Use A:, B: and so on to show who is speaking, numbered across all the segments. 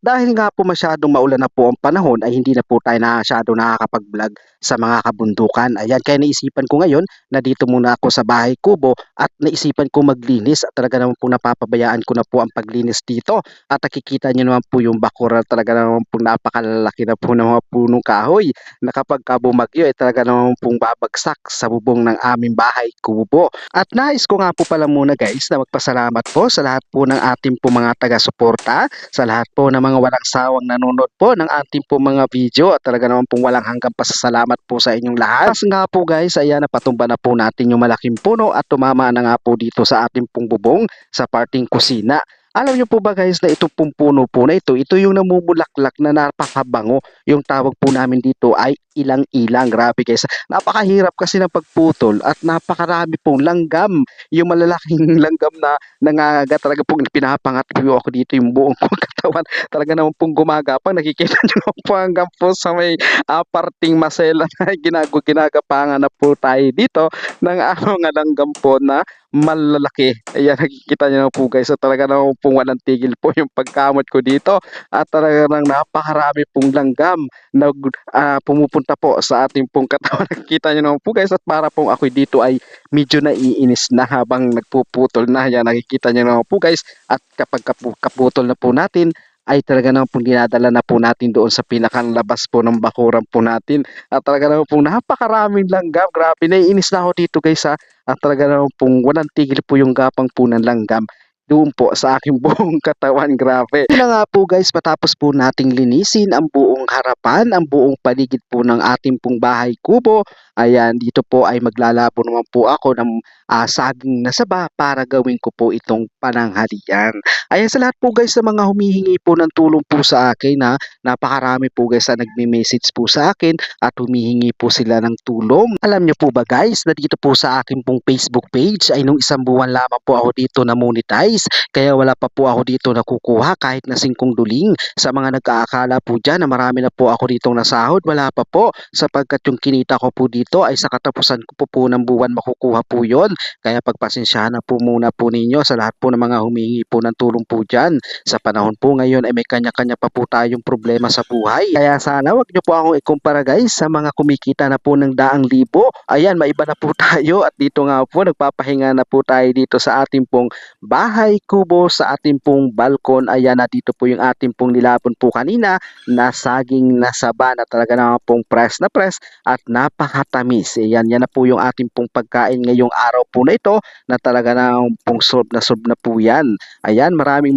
A: dahil nga po masyadong maulan na po ang panahon ay hindi na po tayo masyado nakakapag-vlog sa mga kabundukan. Ayan, kaya naisipan ko ngayon na dito muna ako sa bahay kubo at naisipan ko maglinis at talaga naman po napapabayaan ko na po ang paglinis dito. At nakikita nyo naman po yung bakura, talaga naman po napakalalaki na po ng mga punong kahoy na kapag bumagyo ay talaga naman pong babagsak sa bubong ng aming bahay kubo. At nais ko nga po pala muna guys na magpasalamat po sa lahat po ng ating po mga taga-suporta, sa lahat po ng mga walang sawang nanonood po ng ating po mga video at talaga naman pong walang hanggang pasasalamat po sa inyong lahat. Tapos nga po guys, ayan, napatumba na po natin yung malaking puno at tumama na nga po dito sa ating pong bubong sa parting kusina. Alam niyo po ba guys na ito pong puno po na ito yung namumulaklak na napakabango. Yung tawag po namin dito ay ilang-ilang. Grabe guys. Napakahirap kasi ng pagputol at napakarami pong langgam. Yung malalaking langgam na nangangagat, talaga pong pinapangat po ako dito yung buong kong katawan. Talaga naman pong gumagapang. Nakikita nyo naman po hanggang po sa may parting masela na ginagapangan na po tayo dito ng mga langgam po na malalaki. Ayan, nakikita nyo na po guys. So, talaga naman pong walang tigil po yung pagkamot ko dito. At talaga nang napakarami pong langgam na pumupunta po sa ating pong katawan. Nakikita nyo naman po guys. At para pong ako dito ay medyo naiinis na habang nagpuputol na. Ayan, nakikita nyo naman po guys. At kapag kaputol na po natin, ay talaga naman pong dinadala na po natin doon sa pinakalabas po ng bakuran po natin. At talaga naman pong napakaraming langgam. Grabe, naiinis na ako dito guys ha. At talaga naman pong walang tigil po yung gapang po ng langgam doon po sa aking buong katawan. Grabe. Yun na nga po guys, matapos po nating linisin ang buong harapan, ang buong paligid po ng ating pong bahay kubo. Ayan, dito po ay maglalabo naman po ako ng saging na saba para gawin ko po itong pananghalian. Ayan, sa lahat po guys sa mga humihingi po ng tulong po sa akin na napakarami po guys na nagme-message po sa akin at humihingi po sila ng tulong. Alam niyo po ba guys na dito po sa akin pong Facebook page ay nung isang buwan lamang po ako dito na monetize, kaya wala pa po ako dito nakukuha kahit na 5 duling. Sa mga nag-aakala po dyan na marami na po ako ditong nasahod, wala pa po, sapagkat yung kinita ko po dito ay sa katapusan ko po ng buwan makukuha po yon. Kaya pagpasensyahan na po muna po ninyo sa lahat po ng mga humihingi po ng tulong po dyan. Sa panahon po ngayon ay may kanya-kanya pa po tayong problema sa buhay. Kaya sana wag nyo po akong ikumpara guys sa mga kumikita na po ng daang libo. Ayan, maiba na po tayo at dito nga po nagpapahinga na po tayo dito sa ating pong bahay kubo, sa ating pong balkon. Ayan, na dito po yung ating pong nilapon po kanina na saging na saba na talaga naman pong press na press at napakatamis. Ayan, yan na po yung ating pong pagkain ngayong araw po na ito na talaga naman pong sob na po yan. Ayan, maraming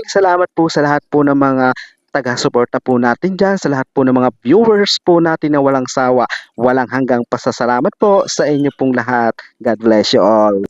A: salamat po sa lahat po ng mga taga-suporta po natin dyan, sa lahat po ng mga viewers po natin na walang sawa, walang hanggang pasasalamat po sa inyo pong lahat. God bless you all.